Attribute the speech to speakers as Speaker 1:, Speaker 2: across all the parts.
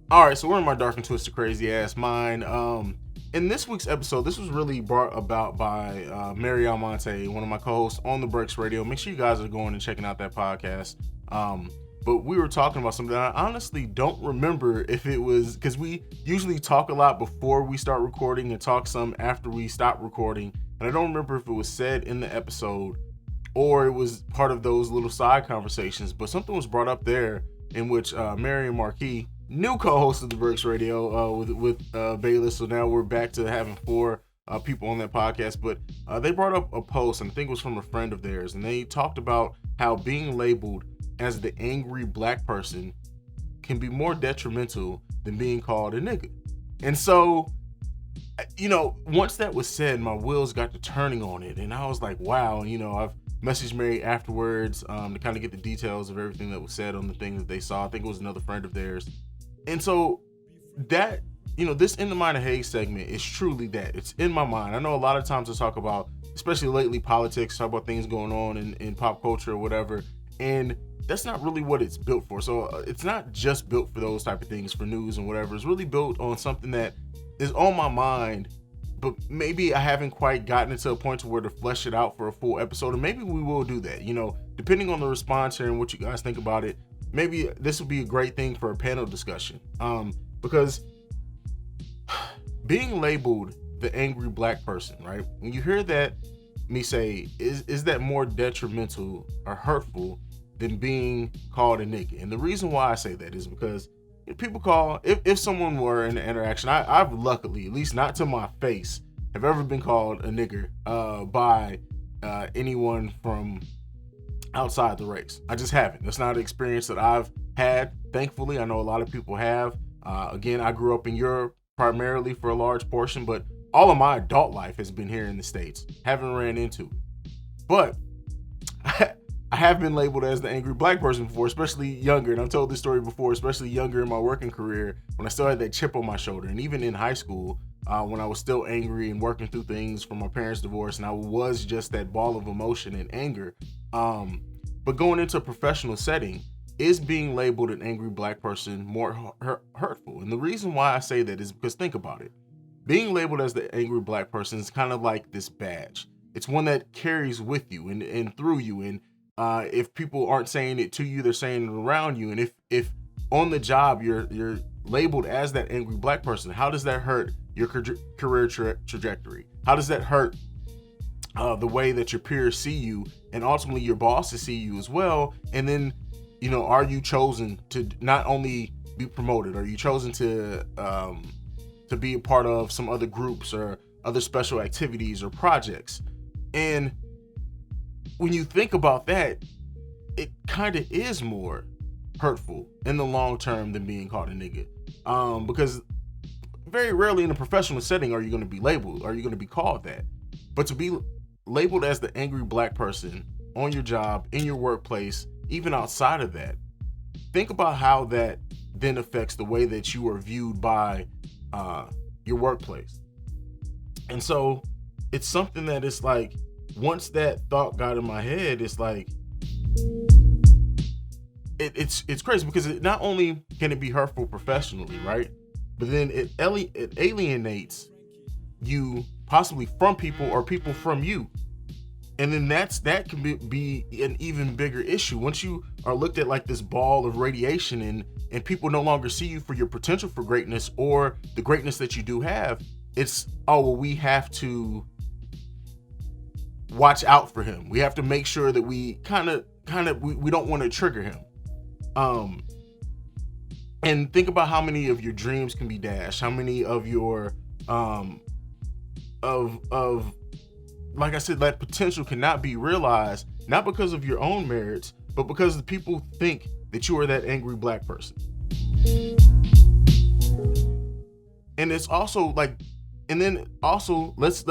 Speaker 1: All right, so we're in my dark and twisted crazy ass mind. In this week's episode, this was really brought about by Mary Almonte, one of my co-hosts on the Breaks Radio. Make sure you guys are going and checking out that podcast. But we were talking about something that I honestly don't remember if it was, because we usually talk a lot before we start recording and talk some after we stop recording. And I don't remember if it was said in the episode or it was part of those little side conversations. But something was brought up there in which Mary and Marquis, new co-host of the Breaks Radio, with Bayless. So now we're back to having four people on that podcast. But they brought up a post, and I think it was from a friend of theirs, and they talked about how being labeled as the angry black person can be more detrimental than being called a nigga. And so, once that was said, my wheels got to turning on it, and I was like, wow. And I've messaged Mary afterwards to kind of get the details of everything that was said on the things that they saw. I think it was another friend of theirs. And so that, this In the Mind of Haize segment is truly that. It's in my mind. I know a lot of times I talk about, especially lately, politics, talk about things going on in pop culture or whatever, and that's not really what it's built for. So it's not just built for those type of things, for news and whatever. It's really built on something that is on my mind, but maybe I haven't quite gotten it to a point to where to flesh it out for a full episode, and maybe we will do that. Depending on the response here and what you guys think about it, maybe this would be a great thing for a panel discussion. Because being labeled the angry black person, right? When you hear that, me say, is that more detrimental or hurtful than being called a nigga? And the reason why I say that is because people call, if someone were in an interaction, I've luckily, at least not to my face, have ever been called a nigger by anyone from outside the race. I just haven't. That's not an experience that I've had. Thankfully, I know a lot of people have. Again, I grew up in Europe primarily for a large portion, but all of my adult life has been here in the States. Haven't ran into it. But I have been labeled as the angry black person before, especially younger. And I've told this story before, especially younger in my working career, when I still had that chip on my shoulder. And even in high school, when I was still angry and working through things from my parents' divorce, and I was just that ball of emotion and anger. But going into a professional setting, is being labeled an angry black person more hurtful? And the reason why I say that is because, think about it. Being labeled as the angry black person is kind of like this badge. It's one that carries with you and through you. And if people aren't saying it to you, they're saying it around you. And if on the job you're labeled as that angry black person, how does that hurt your career trajectory? How does that hurt the way that your peers see you, and ultimately your bosses see you as well? And then, are you chosen to not only be promoted? Are you chosen to be a part of some other groups or other special activities or projects? And when you think about that, it kind of is more hurtful in the long term than being called a nigga. Because very rarely in a professional setting are you going to be labeled, are you going to be called that. But to be labeled as the angry black person on your job, in your workplace, even outside of that, think about how that then affects the way that you are viewed by your workplace. And so it's something that is like, once that thought got in my head, it's like, it's crazy, because it not only can it be hurtful professionally, right? But then it alienates you possibly from people or people from you. And then that can be an even bigger issue. Once you are looked at like this ball of radiation and people no longer see you for your potential for greatness or the greatness that you do have, it's, oh, well, we have to watch out for him. We have to make sure that we kind of we don't want to trigger him. And think about how many of your dreams can be dashed, how many of your of like I said, that potential cannot be realized, not because of your own merits, but because the people think that you are that angry black person. And it's also like, and then also let's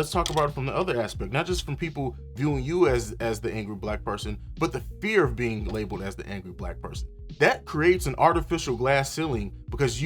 Speaker 1: talk about it from the other aspect, not just from people viewing you as the angry black person, but the fear of being labeled as the angry black person. That creates an artificial glass ceiling, because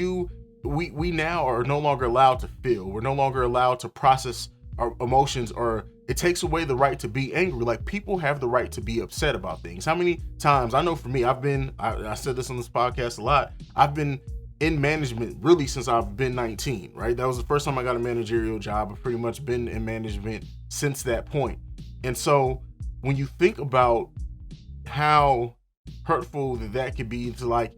Speaker 1: we now are no longer allowed to feel. We're no longer allowed to process our emotions, or it takes away the right to be angry. Like, people have the right to be upset about things. How many times, I know for me, I said this on this podcast a lot, I've been in management really since I've been 19, right? That was the first time I got a managerial job. I've pretty much been in management since that point. And so when you think about how hurtful that could be to like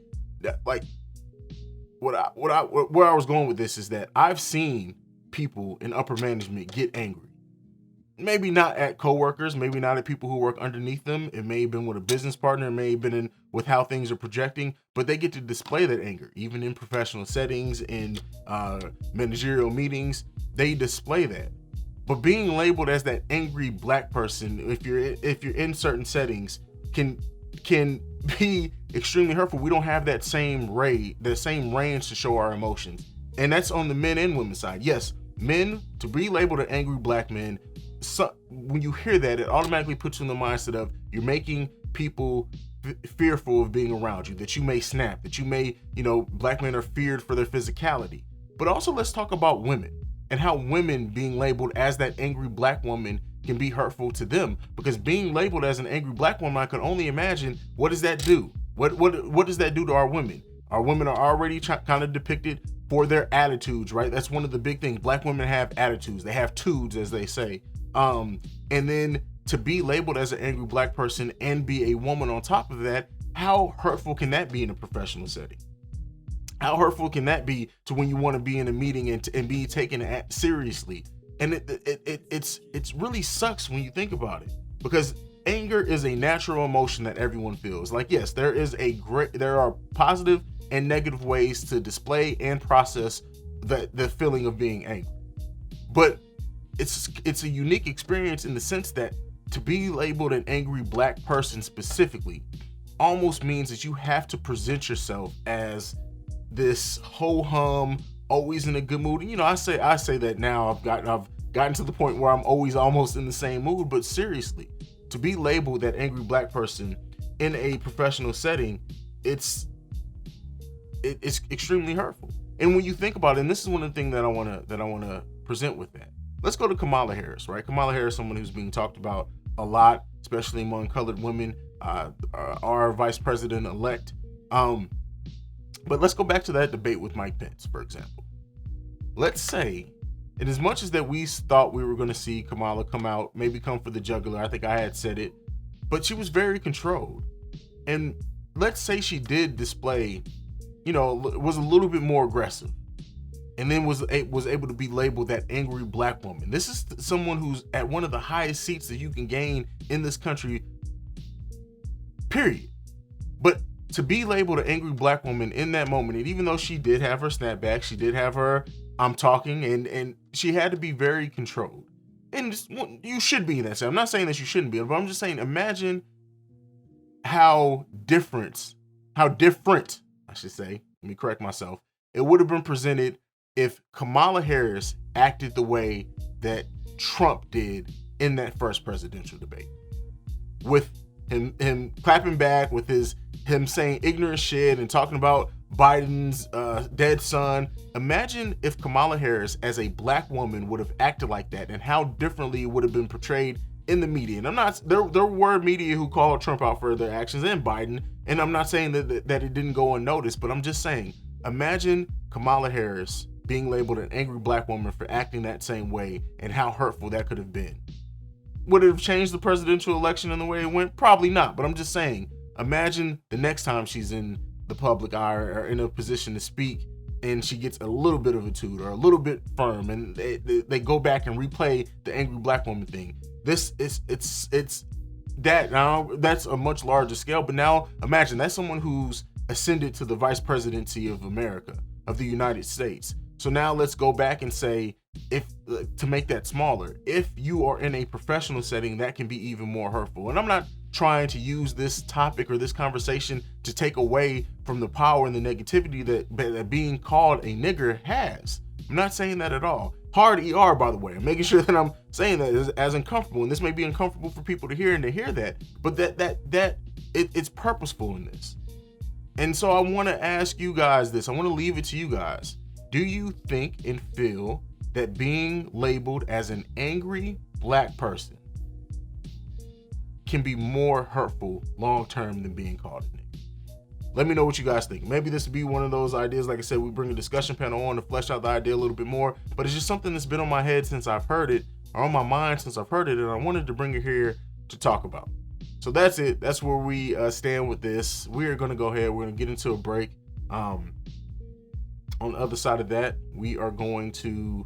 Speaker 1: where I was going with this is that I've seen people in upper management get angry. Maybe not at coworkers, maybe not at people who work underneath them. It may have been with a business partner, it may have been in with how things are projecting, but they get to display that anger, even in professional settings, in managerial meetings, they display that. But being labeled as that angry black person, if you're in certain settings, can be extremely hurtful. We don't have that same range to show our emotions, and that's on the men and women's side. Yes, men, to be labeled an angry black man, so when you hear that, it automatically puts you in the mindset of you're making people fearful of being around you, that you may snap, that you may, black men are feared for their physicality. But also let's talk about women and how women being labeled as that angry black woman can be hurtful to them, because being labeled as an angry black woman, I can only imagine, what does that do? What does that do to our women? Our women are already kind of depicted for their attitudes, right? That's one of the big things. Black women have attitudes. They have tudes, as they say. And then to be labeled as an angry black person and be a woman on top of that, how hurtful can that be in a professional setting? How hurtful can that be to when you want to be in a meeting and be taken seriously? And it's really sucks when you think about it, because anger is a natural emotion that everyone feels. Like, yes, there are positive and negative ways to display and process the feeling of being angry. But it's a unique experience in the sense that to be labeled an angry black person specifically almost means that you have to present yourself as this ho-hum, always in a good mood. And, I say that now. I've gotten to the point where I'm always almost in the same mood. But seriously, to be labeled that angry black person in a professional setting, it's extremely hurtful. And when you think about it, and this is one of the things that I want to present with that. Let's go to Kamala Harris, right? Kamala Harris, someone who's being talked about a lot, especially among colored women, our vice president-elect. But let's go back to that debate with Mike Pence, for example. Let's say, and as much as that we thought we were going to see Kamala come out, maybe come for the jugular, I think I had said it, but she was very controlled. And let's say she did display, was a little bit more aggressive, and then was able to be labeled that angry black woman. This is someone who's at one of the highest seats that you can gain in this country, period. But to be labeled an angry black woman in that moment, and even though she did have her snapback, she did have her I'm talking, and she had to be very controlled. And you should be in that. I'm not saying that you shouldn't be, but I'm just saying, imagine how different, I should say, let me correct myself, it would have been presented if Kamala Harris acted the way that Trump did in that first presidential debate, with him clapping back, with him saying ignorant shit and talking about Biden's dead son. Imagine if Kamala Harris as a black woman would have acted like that, and how differently it would have been portrayed in the media. And there were media who called Trump out for their actions, and Biden, and I'm not saying that it didn't go unnoticed, but I'm just saying, imagine Kamala Harris being labeled an angry black woman for acting that same way, and how hurtful that could have been. Would it have changed the presidential election in the way it went? Probably not, but I'm just saying, imagine the next time she's in the public eye or in a position to speak, and she gets a little bit of a toot or a little bit firm, and they go back and replay the angry black woman thing. It's that now, that's a much larger scale, but now imagine that's someone who's ascended to the vice presidency of America, of the United States. So now let's go back and say, if to make that smaller, if you are in a professional setting, that can be even more hurtful. And I'm not trying to use this topic or this conversation to take away from the power and the negativity that being called a nigger has. I'm not saying that at all. Hard ER, by the way. I'm making sure that I'm saying that as uncomfortable, and this may be uncomfortable for people to hear and to hear that, but it's purposeful in this. And so I want to ask you guys this. I want to leave it to you guys. Do you think and feel that being labeled as an angry black person can be more hurtful long term than being called a nigger? Let me know what you guys think. Maybe this would be one of those ideas, like I said, we bring a discussion panel on to flesh out the idea a little bit more, but it's just something that's been on my head since I've heard it, or on my mind since I've heard it, and I wanted to bring it here to talk about. So that's it. That's where we stand with this. We are going to go ahead. We're going to get into a break. On the other side of that, we are going to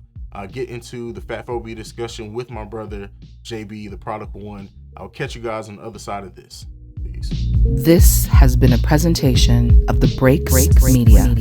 Speaker 1: get into the fat phobia discussion with my brother, JB, the prodigal one. I'll catch you guys on the other side of this. Peace.
Speaker 2: This has been a presentation of the Breaks Media.